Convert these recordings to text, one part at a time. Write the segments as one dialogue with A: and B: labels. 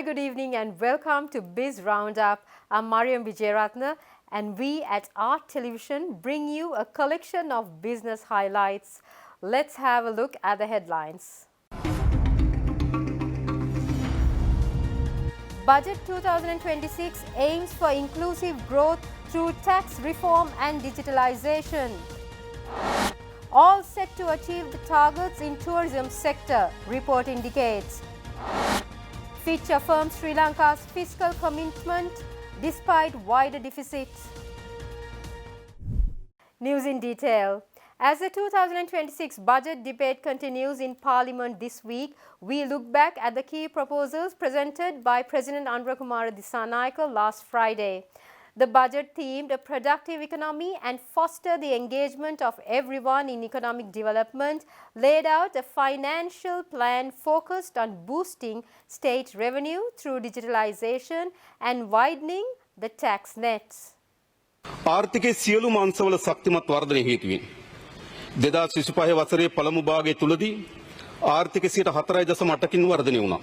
A: very good evening and welcome to Biz RoundUp. I'm Mariam Vijayaratna and we at Art Television bring you a collection of business highlights. Let's have a look at the headlines. Budget 2026 aims for inclusive growth through tax reform and digitalization. All set to achieve the targets in tourism sector, report indicates. Fitch affirms Sri Lanka's fiscal commitment despite wider deficits. News in detail. As the 2026 budget debate continues in Parliament this week, we look back at the key proposals presented by President Andrakumara Dissanayake last Friday. The budget themed a productive economy and foster the engagement of everyone in economic development, laid out a financial plan focused on boosting state revenue through digitalization and widening the tax nets.
B: ආර්ථිකයේ සියලුම අංශවල ශක්තිමත් වර්ධනය හේතුවෙන් 2025 වසරේ පළමු භාගය තුලදී ආර්ථික 4.8කින් වර්ධනය වුණා.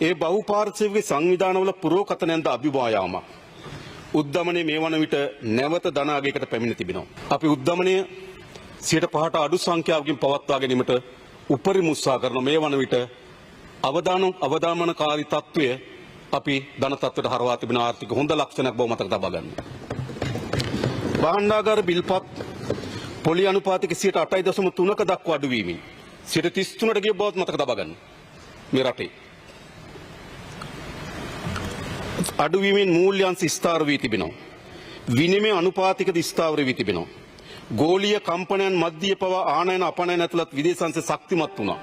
B: ඒ බහුපාර්ශ්වික සංවිධානවල පුරෝකතනයන්ද අභිභවා යාමක්. උද්දමනයේ මේ වන විට නැවත ධනාගයකට පැමිණ තිබෙනවා. අපි උද්දමනය 5ට අඩු සංඛ්‍යාවකින් පවත්වා ගැනීමට උපරිම උත්සාහ කරන මේ වන විට අවදානමනකාරී තත්ත්වය අපි ධන තත්ත්වයට හරවා තිබෙන ආර්ථික හොඳ ලක්ෂණයක් බව මතක තබා ගන්න. භාණ්ඩාගාර බිල්පත් පොලි අනුපාතික 8.3ක දක්වා අඩු වීමෙන් 33ට ගිය බවත් මතක තබා ගන්න. මේ රටේ අඩුවීමෙන් මූල්‍යංශ ස්ථාවර වී තිබෙනවා. විනිමය අනුපාතිකද ස්ථාවර වී තිබෙනවා. ගෝලීය කම්පනයන් මධ්‍ය පවා ආනයන අපනයන ඇතුළත් විදේශාංශ ශක්තිමත් වුණා.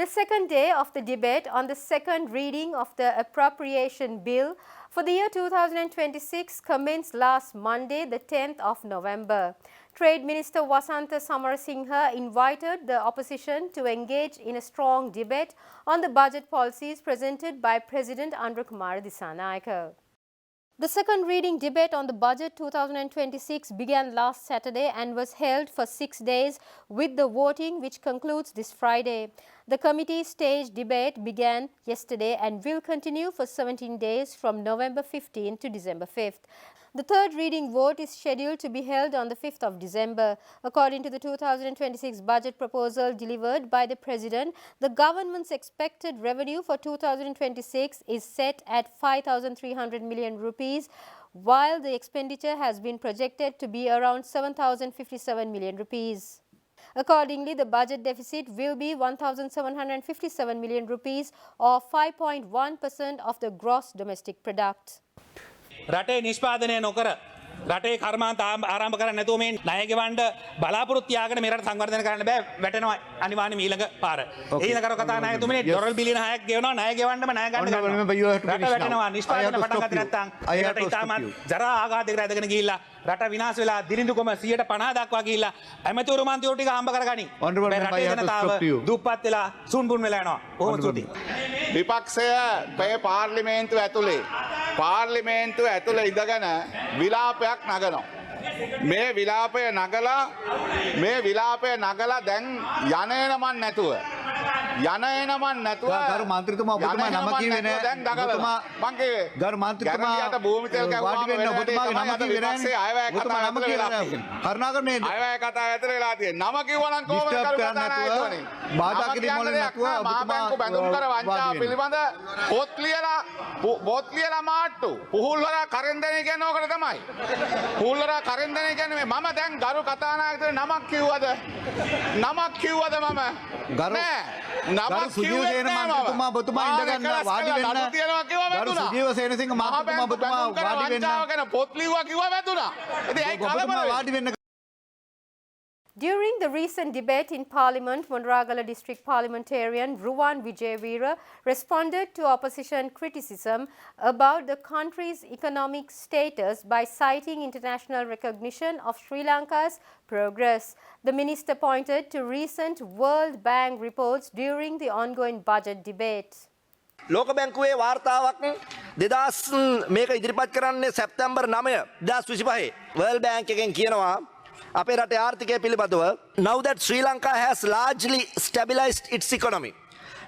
A: The second day of the debate on the second reading of the appropriation bill for the year 2026 commenced last Monday, the 10th of November. Trade Minister Wasantha Samarasinghe invited the opposition to engage in a strong debate on the budget policies presented by President Andrakumara Dissanayake. The second reading debate on the budget 2026 began last Saturday and was held for 6 days with the voting which concludes this Friday. The committee stage debate began yesterday and will continue for 17 days from November 15 to December 5th. The third reading vote is scheduled to be held on the 5th of December. According to the 2026 budget proposal delivered by the President, the government's expected revenue for 2026 is set at 5,300 million rupees, while the expenditure has been projected to be around 7,057 million rupees. Accordingly, the budget deficit will be 1,757 million rupees or 5.1% of the gross domestic product.
C: රටේ නිෂ්පාදනය නොකර රටේ කර්මාන්ත ආරම්භ කරන්න නැතුව මේ ණය ගෙවන්න බලාපොරොත්තු තියාගෙන මේ රට සංවර්ධනය කරන්න බෑ වැටෙනවා අනිවාර්යයෙන්ම ඊළඟ පාර. ඊළඟ කතා නායකතුමනි ඩොලර් බිලියන 6ක් ගෙවනවා ණය ගෙවන්නම ණය ගන්න ගන්නවා. රට වැටෙනවා නිෂ්පාදනය පටන් ගත්තේ නැත්නම් රට ඉතාමත් ජරා ආඝාතයකට ඇදගෙන ගිහිල්ලා රට විනාශ වෙලා දිරිඳුකම 150 දක්වා ගිහිල්ලා ඇමතිවරු මන්ත්‍රීවරු ටික හම්බ කරගනි. මේ රටේ ජනතාව දුප්පත් වෙලා සුන්බුන් වෙලා යනවා. බොහොම ස්තුතියි.
D: විපක්ෂය මේ පාර්ලිමේන්තුව ඇතුලේ ඉඳගෙන විලාපයක් නගනවා. මේ විලාපය නගලා දැන් යනේනමන් නැතුව
E: ගරු මන්ත්‍රීතුමා ඔබතුමා නම කිව්වේ නෑ. ඔබතුමා මං කිව්වේ ගරු මන්ත්‍රීතුමා
D: භූමි තෙල්
E: වාඩි වෙන්න ඔබතුමාගේ නම කිව්වේ නෑ. ඔබතුමා නම කිව්වේ නෑ. කරුණාකර මේ
D: අයවැය කතා ඇතුලේ වෙලා තියෙන නම කිව්වා නම් කොහොමද කරු කතා නැතුවනේ.
E: බාධා කිරීම වලින් නැතුව ඔබතුමා
D: බැඳුම් කර වංචා පිළිබඳ පොත් ලියලා මාට්ටු පුහුල්වරා කරෙන්දෙනේ කියන්නේ ඕකට තමයි. පුහුල්වරා කරෙන්දෙනේ කියන්නේ මම දැන් ගරු කතානායකතුමා නමක් කිව්වද මම නෑ
E: ගරු සුජීව සේන මන්ත්‍රීතුමා ඔබතුමා ඉඳගන්න වාඩි වෙන්න. ගරු සුජීව සේනසිංහ මන්ත්‍රීතුමා ඔබතුමා වාඩි වෙන්න.
D: පොත් ලිව්වා කිව්වා වැදුනා. ඉතින් ඇයි කලබල
E: වාඩි වෙන්න.
A: During the recent debate in Parliament, Monragala District Parliamentarian Ruwan Vijayveera responded to opposition criticism about the country's economic status by citing international recognition of Sri Lanka's progress. The minister pointed to recent World Bank reports during the ongoing budget debate.
F: ලෝක බැංකුවේ වාර්තාවක් 2000 මේක ඉදිරිපත් කරන්නේ සැප්තැම්බර් 9 2025 World Bank එකෙන් කියනවා අපේ රටේ ආර්ථිකය පිළිබඳව now that Sri Lanka has largely stabilized its economy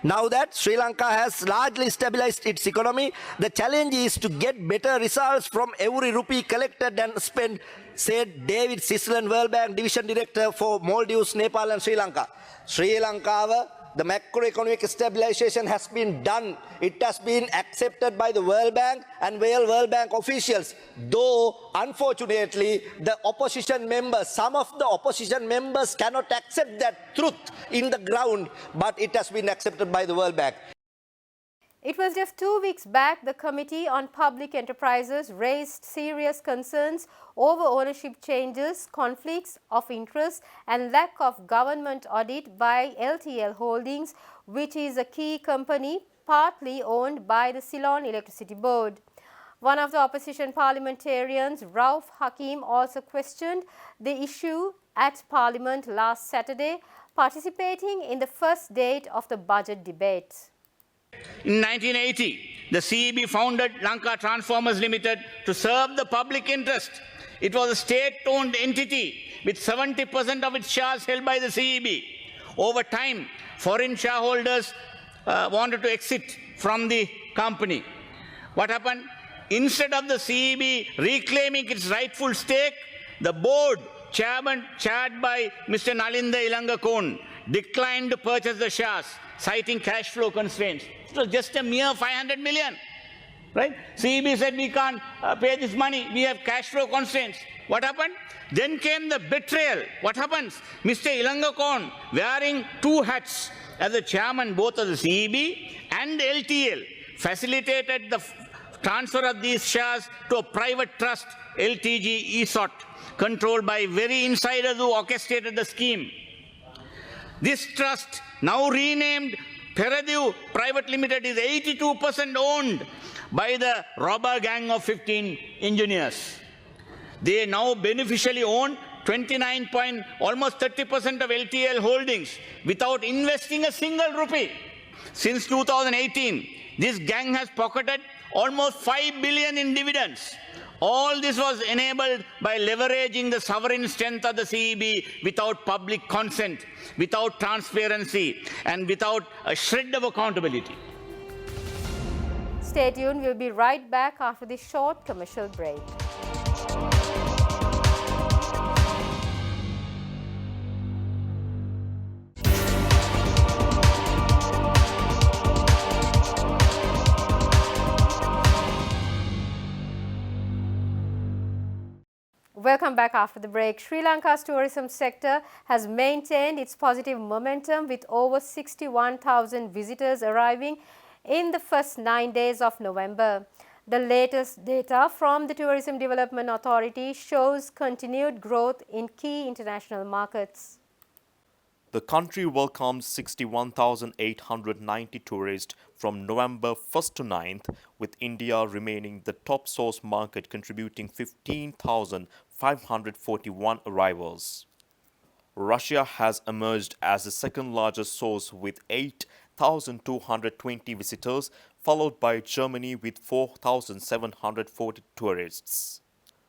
F: Now that Sri Lanka has largely stabilized its economy, the challenge is to get better results from every rupee collected and spent, said David Sisland, World Bank Division Director for Maldives, Nepal and Sri Lanka. Sri Lanka, the macroeconomic stabilization has been done. It has been accepted by the World Bank and World Bank officials. Though, unfortunately, the opposition members, some of the opposition members cannot accept that truth in the ground, but it has been accepted by the World Bank.
A: It was just 2 weeks back the Committee on Public Enterprises raised serious concerns over ownership changes, conflicts of interest and lack of government audit by LTL Holdings, which is a key company partly owned by the Ceylon Electricity Board. One of the opposition parliamentarians, Rauf Hakim, also questioned the issue at Parliament last Saturday, participating in the first date of the budget debate.
G: In 1980, the CEB founded Lanka Transformers Limited to serve the public interest. It was a state-owned entity with 70% of its shares held by the CEB. Over time, foreign shareholders wanted to exit from the company. What happened? Instead of the CEB reclaiming its rightful stake, the board chairman, chaired by Mr. Nalinda Ilangakon, declined to purchase the shares, citing cash flow constraints. It was just a mere 500 million, right? CEB said we can't pay this money, we have cash flow constraints. What happened? Then came the betrayal. What happens? Mr. Ilangakon, wearing two hats as the chairman both of the CEB and LTL, facilitated the transfer of these shares to a private trust, LTG ESOT, controlled by very insiders who orchestrated the scheme. This trust, now renamed Peradue Private Limited, is 82% owned by the robber gang of 15 engineers. They now beneficially own almost 30% of LTL Holdings without investing a single rupee. Since 2018, this gang has pocketed almost 5 billion in dividends. All this was enabled by leveraging the sovereign strength of the CEB without public consent, without transparency, and without a shred of accountability.
A: Stay tuned, we'll be right back after this short commercial break. Welcome back after the break. Sri Lanka's tourism sector has maintained its positive momentum with over 61,000 visitors arriving in the first 9 days of November. The latest data from the Tourism Development Authority shows continued growth in key international markets.
H: The country welcomed 61,890 tourists from November 1st to 9th, with India remaining the top source market contributing 15,541 arrivals. Russia has emerged as the second largest source with 8,220 visitors, followed by Germany with 4,740 tourists.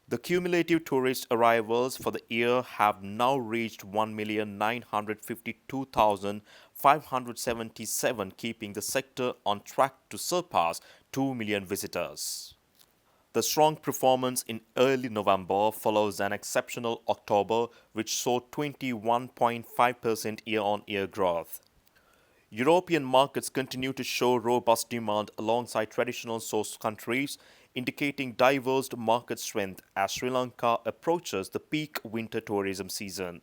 H: The cumulative tourist arrivals for the year have now reached 1,952,577, keeping the sector on track to surpass 2 million visitors. The strong performance in early November follows an exceptional October, which saw 21.5% year-on-year growth. European markets continue to show robust demand alongside traditional source countries, indicating diverse market strength as Sri Lanka approaches the peak winter tourism season.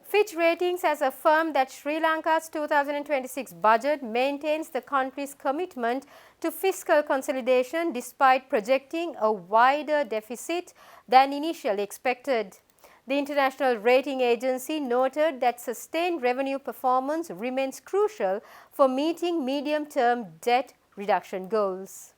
A: Fitch Ratings has affirmed that Sri Lanka's 2026 budget maintains the country's commitment to fiscal consolidation despite projecting a wider deficit than initially expected. The international rating agency noted that sustained revenue performance remains crucial for meeting medium-term debt reduction goals.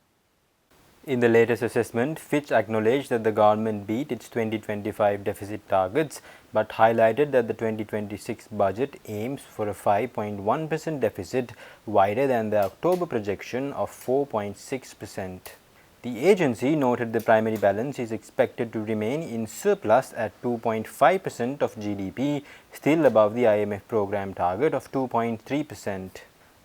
I: In the latest assessment, Fitch acknowledged that the government beat its 2025 deficit targets, but highlighted that the 2026 budget aims for a 5.1% deficit, wider than the October projection of 4.6%. The agency noted the primary balance is expected to remain in surplus at 2.5% of GDP, still above the IMF program target of 2.3%.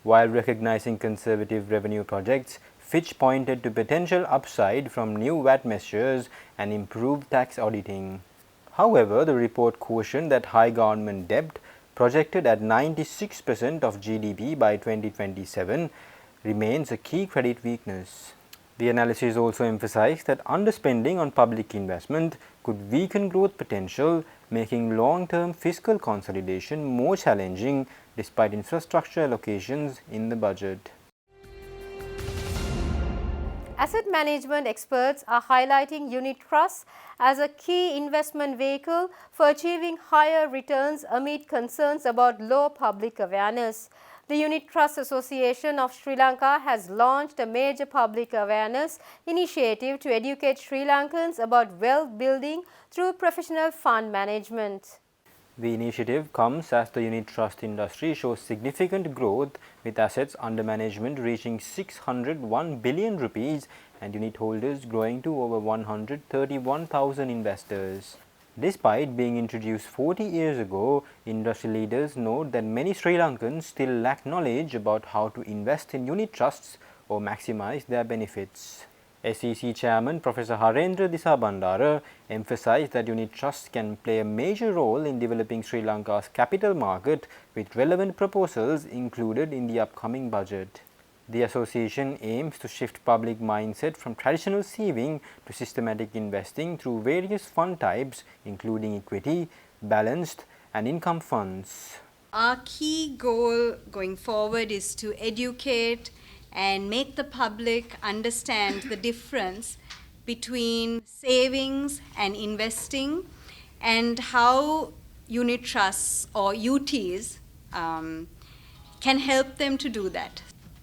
I: While recognizing conservative revenue projects, Fitch pointed to potential upside from new VAT measures and improved tax auditing. However, the report cautioned that high government debt, projected at 96% of GDP by 2027, remains a key credit weakness. The analysis also emphasized that underspending on public investment could weaken growth potential, making long-term fiscal consolidation more challenging despite infrastructure allocations in the budget.
A: Asset management experts are highlighting unit trusts as a key investment vehicle for achieving higher returns amid concerns about low public awareness. The Unit Trust Association of Sri Lanka has launched a major public awareness initiative to educate Sri Lankans about wealth building through professional fund management.
I: The initiative comes as the unit trust industry shows significant growth, with assets under management reaching 601 billion rupees and unit holders growing to over 131,000 investors. Despite being introduced 40 years ago, industry leaders note that many Sri Lankans still lack knowledge about how to invest in unit trusts or maximize their benefits. SEC Chairman Professor Harendra Disabandara emphasized that unit trusts can play a major role in developing Sri Lanka's capital market, with relevant proposals included in the upcoming budget. The association aims to shift public mindset from traditional saving to systematic investing through various fund types, including equity, balanced, and income funds.
J: Our key goal going forward is to educate and make the public understand the difference between savings and investing, and how unit trusts or UTs can help them to do that.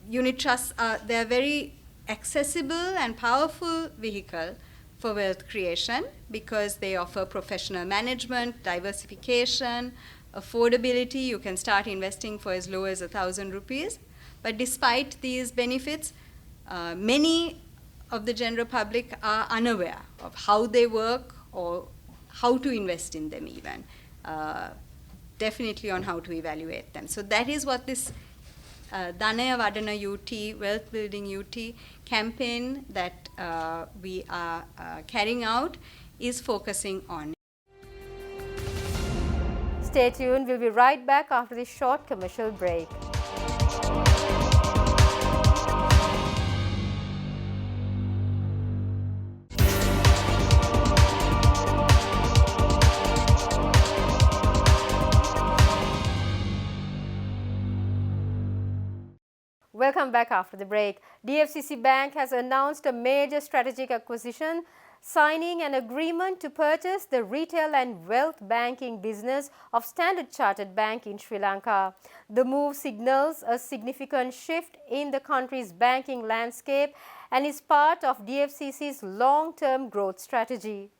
J: Unit trusts they're very accessible and powerful vehicle for wealth creation because they offer professional management, diversification, affordability. You can start investing for as low as 1,000 rupees. But despite these benefits, many of the general public are unaware of how they work or how to invest in them even, definitely on how to evaluate them. So that is what this Dhanaya Vadana UT, Wealth Building UT campaign that we are carrying out is focusing on.
A: Stay tuned, we'll be right back after this short commercial break. Welcome back after the break. DFCC Bank has announced a major strategic acquisition, signing an agreement to purchase the retail and wealth banking business of Standard Chartered Bank in Sri Lanka. The move signals a significant shift in the country's banking landscape and is part of DFCC's long-term growth strategy.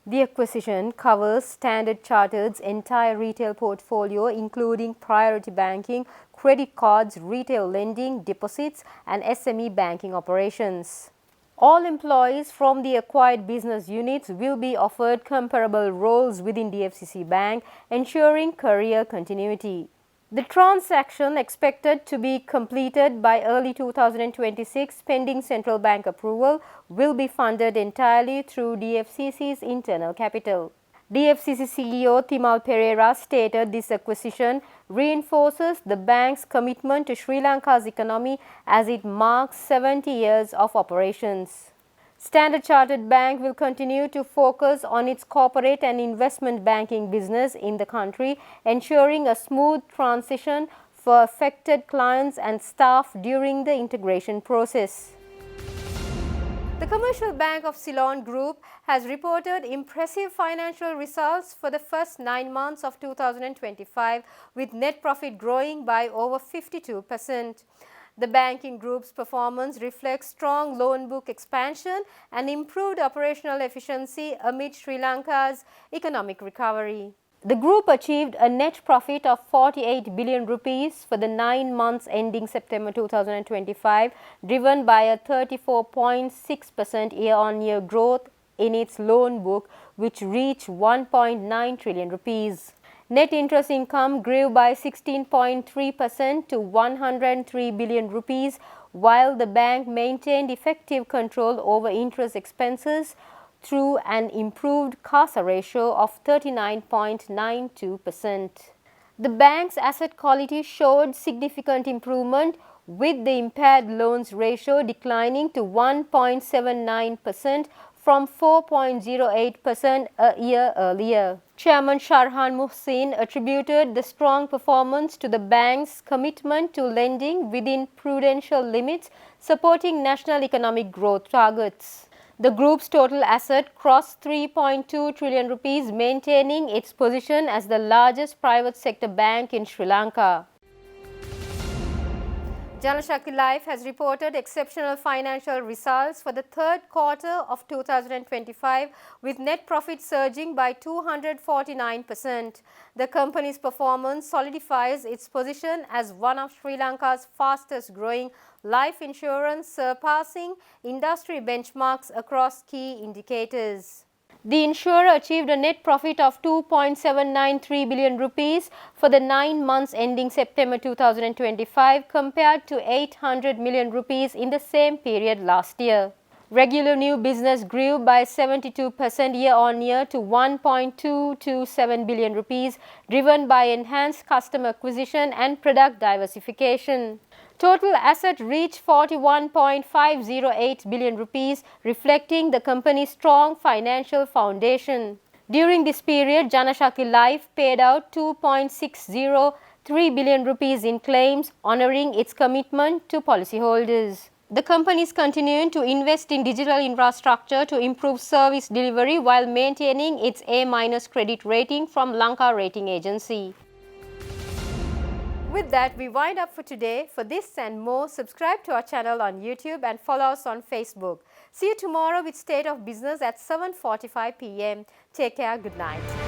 A: The acquisition covers Standard Chartered's entire retail portfolio, including priority banking, credit cards, retail lending, deposits, and SME banking operations. All employees from the acquired business units will be offered comparable roles within DFCC Bank, ensuring career continuity. The transaction, expected to be completed by early 2026 pending central bank approval, will be funded entirely through DFCC's internal capital. DFCC CEO Thimal Pereira stated this acquisition reinforces the bank's commitment to Sri Lanka's economy as it marks 70 years of operations. Standard Chartered Bank will continue to focus on its corporate and investment banking business in the country, ensuring a smooth transition for affected clients and staff during the integration process. The Commercial Bank of Ceylon Group has reported impressive financial results for the first 9 months of 2025, with net profit growing by over 52%. The banking group's performance reflects strong loan book expansion and improved operational efficiency amid Sri Lanka's economic recovery. The group achieved a net profit of 48 billion rupees for the 9 months ending September 2025, driven by a 34.6% year-on-year growth in its loan book, which reached 1.9 trillion rupees. Net interest income grew by 16.3% to 103 billion rupees, while the bank maintained effective control over interest expenses through an improved CASA ratio of 39.92%. The bank's asset quality showed significant improvement, with the impaired loans ratio declining to 1.79% from 4.08% a year earlier. Chairman Sharhan Muhsin attributed the strong performance to the bank's commitment to lending within prudential limits, supporting national economic growth targets. The group's total asset crossed 3.2 trillion rupees, maintaining its position as the largest private sector bank in Sri Lanka. Janashakti Life has reported exceptional financial results for the third quarter of 2025, with net profit surging by 249%. The company's performance solidifies its position as one of Sri Lanka's fastest growing life insurance, surpassing industry benchmarks across key indicators. The insurer achieved a net profit of 2.793 billion rupees for the 9 months ending September 2025, compared to 800 million rupees in the same period last year. Regular new business grew by 72% year-on-year to 1.227 billion rupees, driven by enhanced customer acquisition and product diversification. Total asset reached 41.508 billion rupees, reflecting the company's strong financial foundation. During this period, Janashakti Life paid out 2.603 billion rupees in claims, honoring its commitment to policyholders. The company is continuing to invest in digital infrastructure to improve service delivery while maintaining its A- credit rating from Lanka Rating Agency. With that, we wind up for today. For this and more, subscribe to our channel on YouTube and follow us on Facebook. See you tomorrow with State of Business at 7:45 p.m. Take care. Good night.